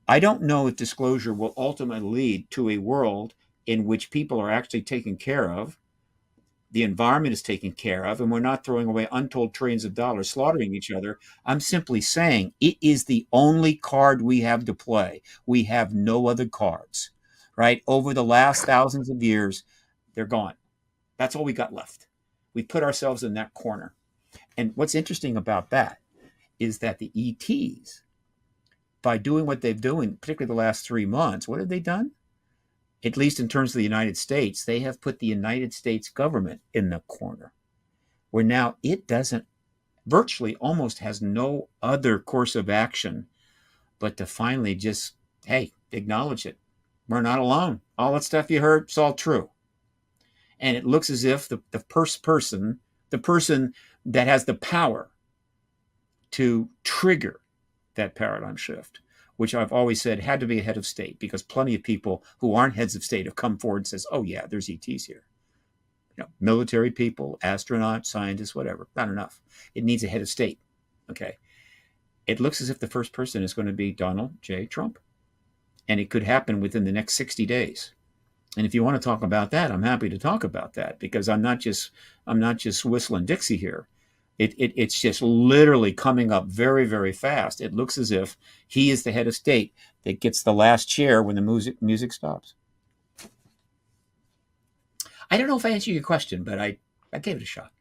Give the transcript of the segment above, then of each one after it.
I don't know if disclosure will ultimately lead to a world in which people are actually taken care of, the environment is taken care of, and we're not throwing away untold trillions of dollars slaughtering each other. I'm simply saying it is the only card we have to play. We have no other cards, right? Over the last thousands of years, they're gone. That's all we got left. We put ourselves in that corner. And what's interesting about that is that the ETs, by doing what they've doing, particularly the last 3 months, what have they done? At least in terms of the United States, they have put the United States government in the corner, where now it doesn't, virtually almost has no other course of action but to finally just, hey, acknowledge it. We're not alone. All that stuff you heard, it's all true. And it looks as if the person that has the power to trigger that paradigm shift, which I've always said had to be a head of state, because plenty of people who aren't heads of state have come forward and says, oh yeah, there's ETs here. Military people, astronauts, scientists, whatever, not enough. It needs a head of state. Okay. It looks as if the first person is going to be Donald J. Trump. And it could happen within the next 60 days. And if you want to talk about that, I'm happy to talk about that, because I'm not just whistling Dixie here. It's just literally coming up very, very fast. It looks as if he is the head of state that gets the last chair when the music stops. I don't know if I answered your question, but I gave it a shot.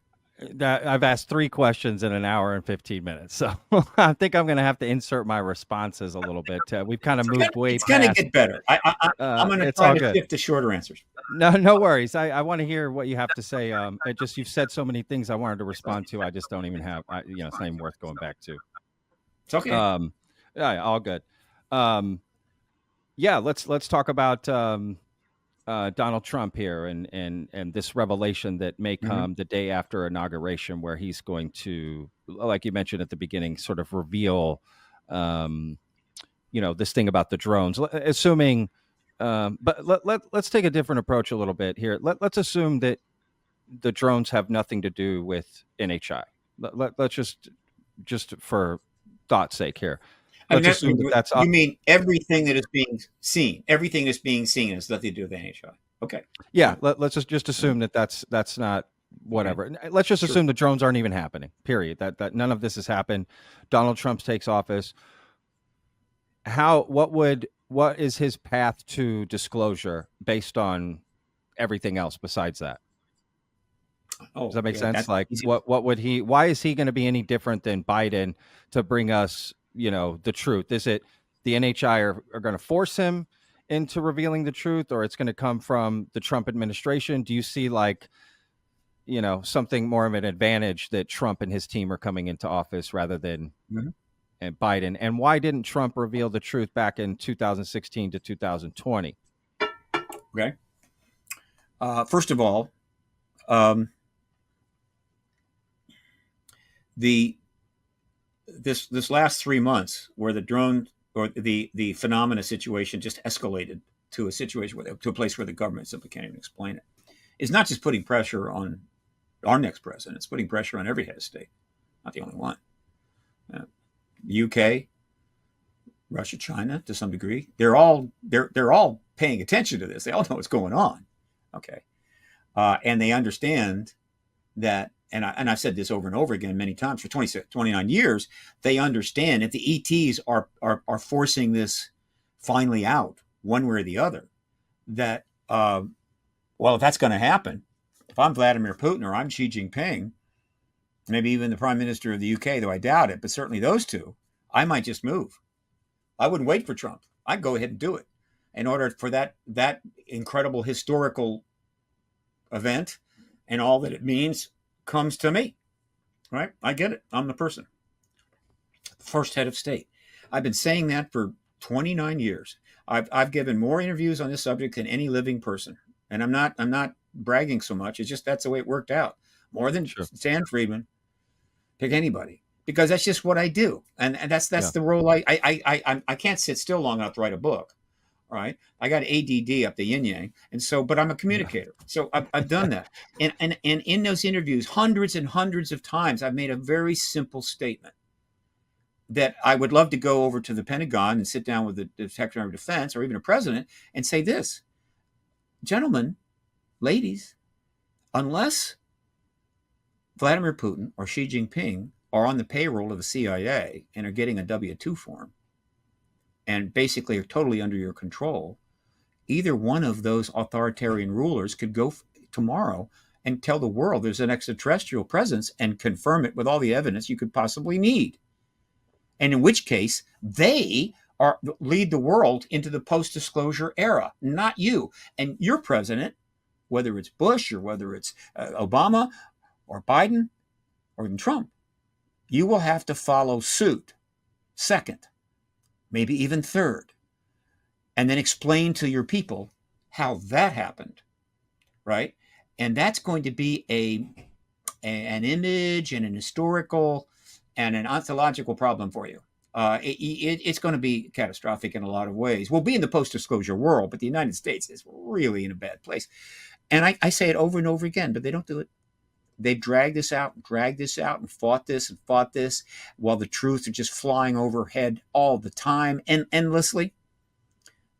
I've asked 3 questions in an hour and 15 minutes, so I think I'm going to have to insert my responses a little bit. We've kind of moved way It's going to past. get better. I'm going to It's try all to good. shift to shorter answers. No worries. I want to hear what you have to say. You've said so many things I wanted to respond to. I just don't even have, it's not even worth going back to. It's okay. Yeah, all good. Yeah, let's talk about Donald Trump here and this revelation that may come the day after inauguration, where he's going to, like you mentioned at the beginning, sort of reveal, this thing about the drones, assuming. But let's take a different approach a little bit here. Let's assume that the drones have nothing to do with NHI. Let's just for thought's sake here. Let's assume that's you mean everything that is being seen. Everything that's being seen has nothing to do with NHI. Okay. Yeah. Let's just assume that that's not whatever. Okay. Let's just assume the drones aren't even happening. Period. That none of this has happened. Donald Trump takes office. What is his path to disclosure based on everything else besides that? Does that make sense? Like, what would he? Why is he going to be any different than Biden to bring us, the truth? Is it the NHI are going to force him into revealing the truth, or it's going to come from the Trump administration? Do you see something more of an advantage that Trump and his team are coming into office rather than and Biden? And why didn't Trump reveal the truth back in 2016 to 2020? Okay. First of all, this last 3 months, where the drone or the phenomena situation just escalated to a situation to a place where the government simply can't even explain it, is not just putting pressure on our next president. It's putting pressure on every head of state, not the only one. UK, Russia, China, to some degree, they're all paying attention to this. They all know what's going on. Okay, and they understand that. And I've said this over and over again many times for 29 years. They understand if the ETs are forcing this finally out one way or the other, that if that's going to happen, if I'm Vladimir Putin or I'm Xi Jinping, maybe even the Prime Minister of the UK, though I doubt it, but certainly those two, I might just move. I wouldn't wait for Trump. I'd go ahead and do it in order for that incredible historical event and all that it means comes to me. Right? I get it. I'm the person. First head of state. I've been saying that for 29 years. I've given more interviews on this subject than any living person. And I'm not bragging so much. It's just that's the way it worked out. More than Stan Friedman. Pick anybody. Because that's just what I do. And that's the role I can't sit still long enough to write a book. Right. I got ADD up the yin yang. And so, but I'm a communicator. So I've done that. And in those interviews, hundreds and hundreds of times, I've made a very simple statement. that I would love to go over to the Pentagon and sit down with the Secretary of Defense or even a president and say this, gentlemen, ladies, unless Vladimir Putin or Xi Jinping are on the payroll of the CIA and are getting a W-2 form and basically are totally under your control, either one of those authoritarian rulers could go tomorrow and tell the world there's an extraterrestrial presence and confirm it with all the evidence you could possibly need. And in which case, they lead the world into the post-disclosure era, not you. And your president, whether it's Bush or whether it's Obama or Biden or even Trump, you will have to follow suit. Second, maybe even third, and then explain to your people how that happened, right? And that's going to be an image and an historical and an ontological problem for you. It's going to be catastrophic in a lot of ways. We'll be in the post-disclosure world, but the United States is really in a bad place. And I say it over and over again, but they don't do it. They've dragged this out and fought this while the truth is just flying overhead all the time and endlessly.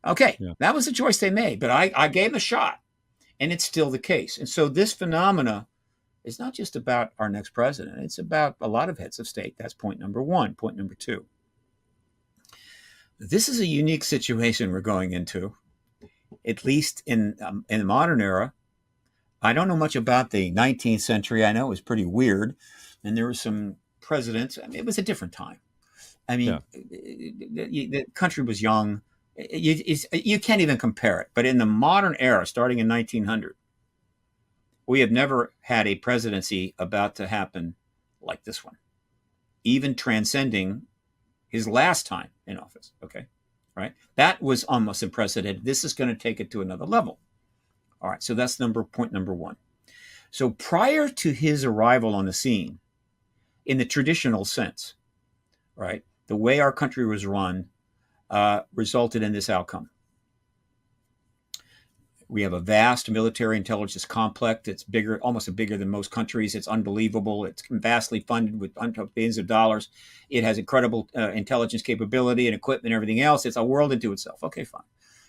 Okay, yeah. That was a choice they made, but I gave them a shot, and it's still the case. And so this phenomena is not just about our next president. It's about a lot of heads of state. That's point number one. Point number two. This is a unique situation we're going into, at least in the modern era. I don't know much about the 19th century. I know it was pretty weird, and there were some presidents. I mean, it was a different time. I mean, the country was young. You can't even compare it. But in the modern era, starting in 1900, we have never had a presidency about to happen like this one, even transcending his last time in office. Okay, right? That was almost unprecedented. This is going to take it to another level. All right, so that's point number one. So prior to his arrival on the scene, in the traditional sense, right, the way our country was run resulted in this outcome. We have a vast military intelligence complex. It's bigger, almost bigger than most countries. It's unbelievable. It's vastly funded with billions of dollars. It has incredible intelligence capability and equipment and everything else. It's a world into itself. Okay, fine.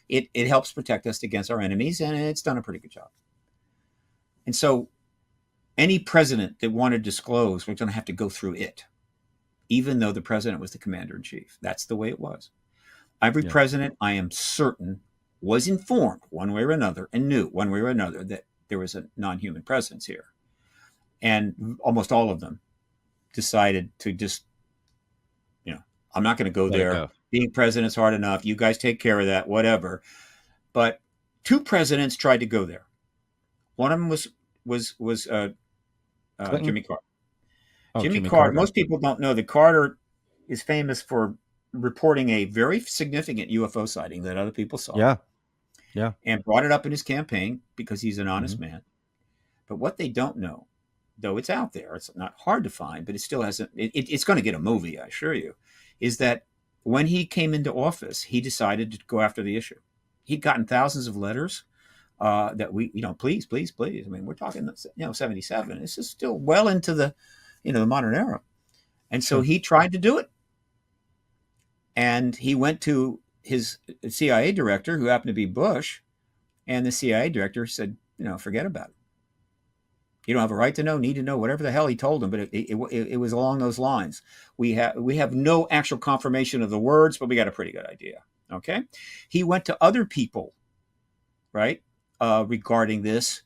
It helps protect us against our enemies, and it's done a pretty good job. And so any president that wanted to disclose, we're going to have to go through it, even though the president was the commander-in-chief. That's the way it was. Every president, I am certain, was informed one way or another and knew one way or another that there was a non-human presence here. And almost all of them decided to just, I'm not going to go there. Being president's hard enough. You guys take care of that, whatever. But two presidents tried to go there. One of them was Jimmy Carter. Jimmy Carter. Most people don't know that Carter is famous for reporting a very significant UFO sighting that other people saw. Yeah. And brought it up in his campaign because he's an honest man. But what they don't know, though it's out there, it's not hard to find, but it still hasn't, it's going to get a movie, I assure you, is that when he came into office, he decided to go after the issue. He'd gotten thousands of letters that please. I mean, we're talking, 77. This is still well into the, the modern era. And so he tried to do it. And he went to his CIA director, who happened to be Bush, and the CIA director said, forget about it. You don't have a right to know, need to know, whatever the hell he told him, but it was along those lines. We have no actual confirmation of the words, but we got a pretty good idea. Okay, he went to other people, right, regarding this.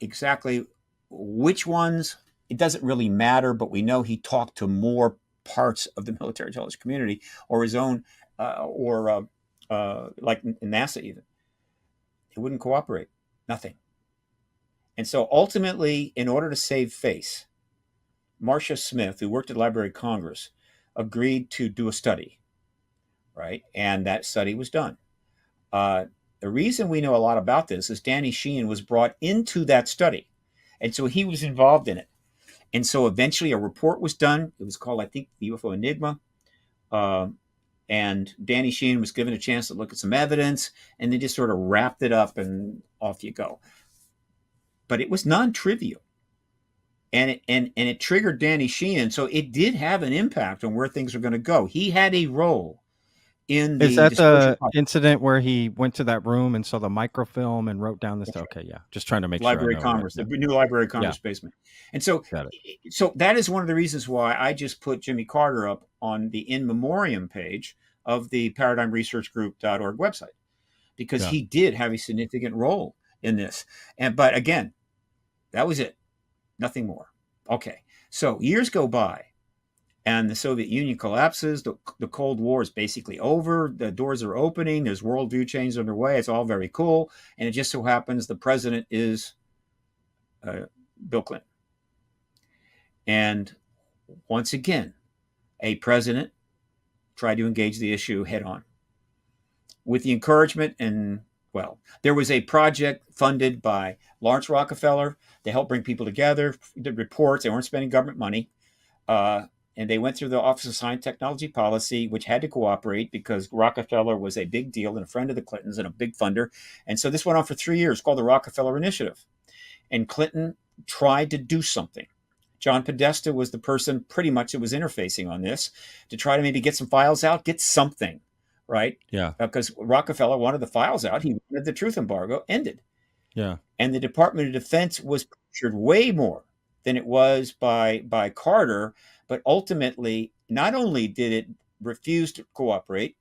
Exactly which ones, it doesn't really matter, but we know he talked to more parts of the military intelligence community or his own, like NASA even. He wouldn't cooperate, nothing. And so ultimately, in order to save face, Marcia Smith, who worked at the Library of Congress, agreed to do a study, right? And that study was done. The reason we know a lot about this is Danny Sheehan was brought into that study. And so he was involved in it. And so eventually a report was done. It was called, I think, the UFO Enigma. And Danny Sheehan was given a chance to look at some evidence, and they just sort of wrapped it up and off you go. But it was non-trivial. and it triggered Danny Sheehan. So it did have an impact on where things are going to go. He had a role in Is the that disclosure the incident where he went to that room and saw the microfilm and wrote down this? That's Okay, yeah. Just trying to make sure I Library of know. Right. Congress, Yeah. the new Library of Congress basement. And so, Got it. so that is one of the reasons why I just put Jimmy Carter up on the in memoriam page of the paradigmresearchgroup.org website, because he did have a significant role in this. But again, that was it. Nothing more. Okay. So years go by and the Soviet Union collapses. The Cold War is basically over. The doors are opening. There's worldview change underway. It's all very cool. And it just so happens the president is Bill Clinton. And once again, a president tried to engage the issue head on with the encouragement. And, well, there was a project funded by Lawrence Rockefeller to help bring people together, did reports. They weren't spending government money. And they went through the Office of Science Technology Policy, which had to cooperate because Rockefeller was a big deal and a friend of the Clintons and a big funder. And so this went on for 3 years, called the Rockefeller Initiative. And Clinton tried to do something. John Podesta was the person pretty much that was interfacing on this to try to maybe get some files out, get something, right? Yeah. Because Rockefeller wanted the files out. He wanted the truth embargo ended. Yeah. And the Department of Defense was pressured way more than it was by Carter. But ultimately, not only did it refuse to cooperate,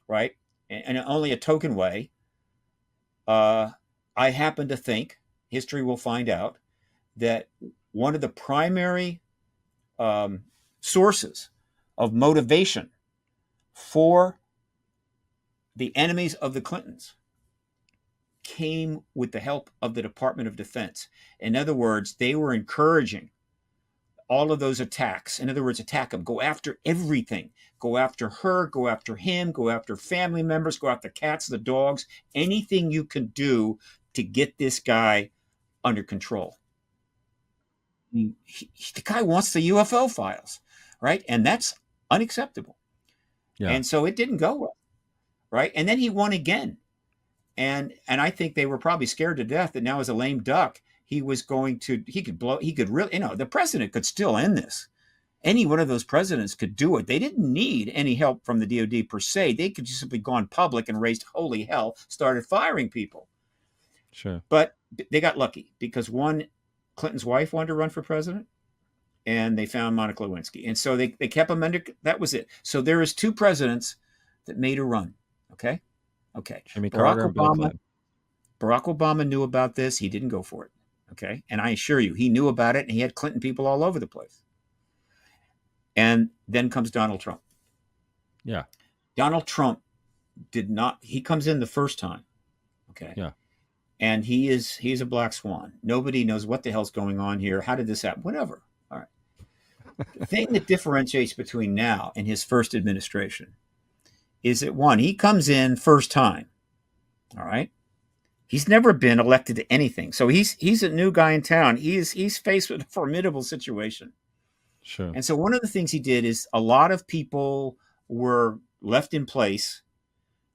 right, and only a token way, I happen to think, history will find out, that one of the primary sources of motivation for the enemies of the Clintons came with the help of the Department of Defense. In other words, they were encouraging all of those attacks. In other words, attack them, go after everything, go after her, go after him, go after family members, go after cats, the dogs, anything you can do to get this guy under control. The guy wants the UFO files, right? And that's unacceptable. Yeah. And so it didn't go well, right? And then he won again. And I think they were probably scared to death that now as a lame duck, he could really, the president could still end this. Any one of those presidents could do it. They didn't need any help from the DOD per se. They could just simply gone public and raised holy hell, started firing people. Sure. But they got lucky because Clinton's wife wanted to run for president and they found Monica Lewinsky. And so they kept him under, that was it. So there is 2 presidents that made a run. Okay. Jimmy Carter and Bill Clinton. Barack Obama knew about this. He didn't go for it. Okay. And I assure you, he knew about it and he had Clinton people all over the place. And then comes Donald Trump. Yeah. Donald Trump he comes in the first time. Okay. Yeah. And he's a black swan. Nobody knows what the hell's going on here. How did this happen? Whatever. All right. The thing that differentiates between now and his first administration is that, one, he comes in first time. All right. He's never been elected to anything. So he's a new guy in town. He's faced with a formidable situation. Sure. And so one of the things he did is a lot of people were left in place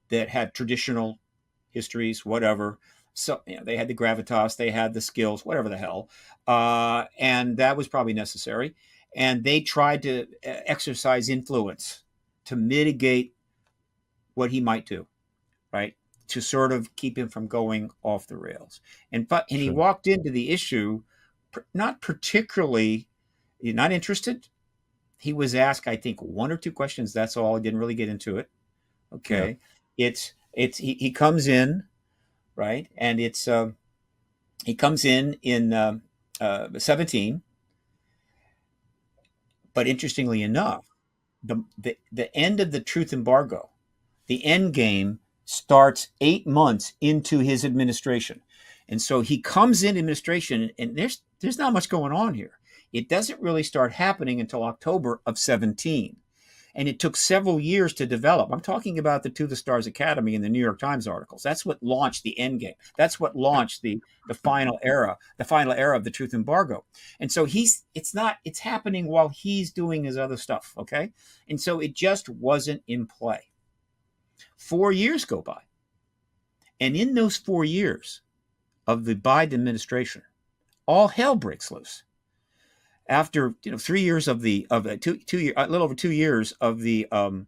that had traditional histories, whatever. So they had the gravitas, they had the skills, whatever the hell. And that was probably necessary. And they tried to exercise influence to mitigate what he might do, right? To sort of keep him from going off the rails. And he walked into the issue not particularly, not interested. He was asked, I think, 1 or 2 questions. That's all. He didn't really get into it. Okay. Yeah. He comes in, right? And he comes in 17. But interestingly enough, the end of the truth embargo, the end game, starts 8 months into his administration. And so he comes in administration and there's not much going on here. It doesn't really start happening until October of 17. And it took several years to develop. I'm talking about the To the Stars Academy and the New York Times articles. That's what launched the end game. That's what launched the final era of the truth embargo. And so it's happening while he's doing his other stuff. Okay. And so it just wasn't in play. 4 years go by. And in those 4 years of the Biden administration, all hell breaks loose. after 3 years of the two year, a little over 2 years of the it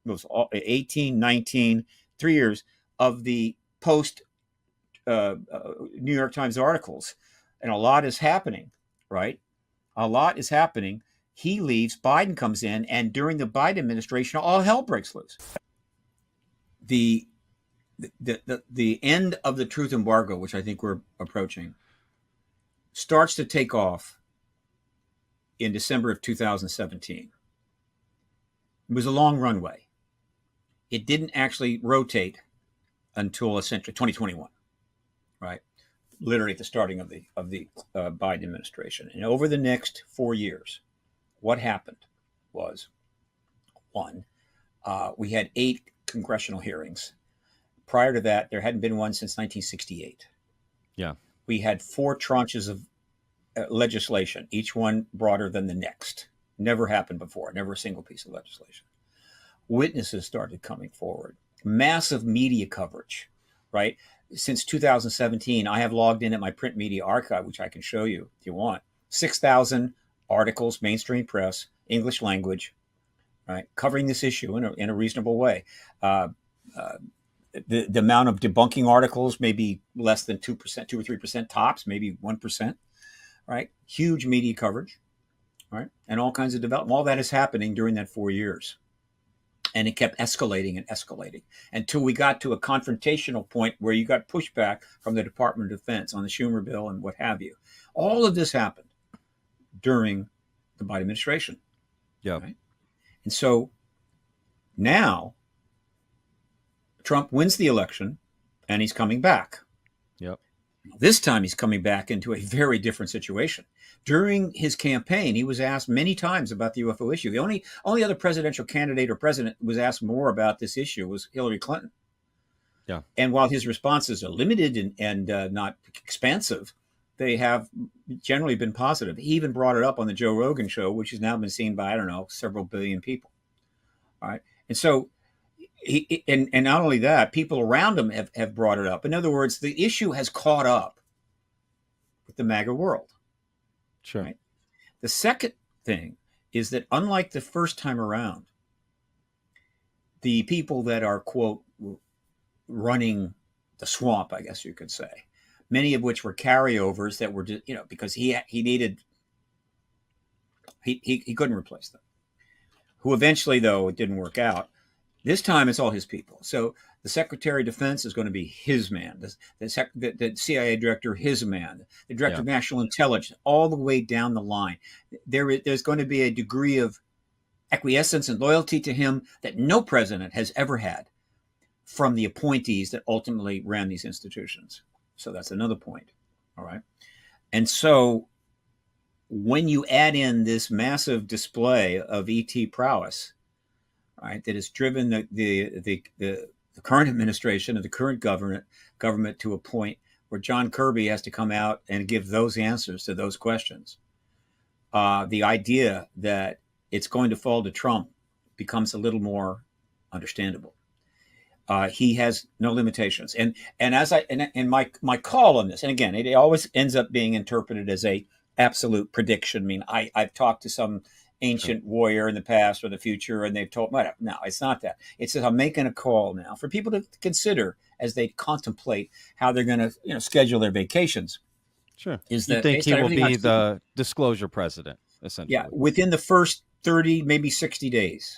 was 18, 19, 3 years of the post New York Times articles, and a lot is happening, right? A lot is happening. He leaves, Biden comes in, and during the Biden administration, all hell breaks loose. The end of the truth embargo, which I think we're approaching, starts to take off in December of 2017. It was a long runway. It didn't actually rotate until essentially 2021, right? Literally at the starting of the Biden administration. And over the next 4 years, what happened was, one, we had 8 congressional hearings. Prior to that, there hadn't been one since 1968. Yeah. We had 4 tranches of legislation, each one broader than the next. Never happened before, never a single piece of legislation. Witnesses started coming forward. Massive media coverage, right? Since 2017, I have logged in at my print media archive, which I can show you if you want. 6,000 articles, mainstream press, English language, right, covering this issue in a reasonable way. The amount of debunking articles, maybe less than 2%, 2 or 3% tops, maybe 1%, right? Huge media coverage, right? And all kinds of development. All that is happening during that 4 years. And it kept escalating and escalating until we got to a confrontational point where you got pushback from the Department of Defense on the Schumer bill and what have you. All of this happened during the Biden administration. Yeah. Right? And so now Trump wins the election and he's coming back. Yep. This time he's coming back into a very different situation. During his campaign, he was asked many times about the UFO issue. The only other presidential candidate or president who was asked more about this issue was Hillary Clinton. Yeah. And while his responses are limited and not expansive, they have generally been positive. He even brought it up on the Joe Rogan show, which has now been seen by, I don't know, several billion people. All right. And so and not only that, people around him have brought it up. In other words, the issue has caught up with the MAGA world. Sure. Right? The second thing is that unlike the first time around, the people that are, quote, running the swamp, I guess you could say, many of which were carryovers that were, because he couldn't replace them, who eventually, though, it didn't work out. This time it's all his people. So the Secretary of Defense is going to be his man. The CIA director, his man. The Director of National Intelligence, all the way down the line. There's going to be a degree of acquiescence and loyalty to him that no president has ever had from the appointees that ultimately ran these institutions. So that's another point. All right. And so when you add in this massive display of ET prowess, right, that has driven the current administration and the current government to a point where John Kirby has to come out and give those answers to those questions. The idea that it's going to fall to Trump becomes a little more understandable. He has no limitations, and as my call on this, and again, it always ends up being interpreted as a absolute prediction. I mean, I've talked to some ancient warrior in the past or the future, and they've told me, no, it's not that. It's that I'm making a call now for people to consider as they contemplate how they're going to, schedule their vacations. Sure. Is that you think he will be the disclosure president, essentially? Yeah, within the first 30, maybe 60 days.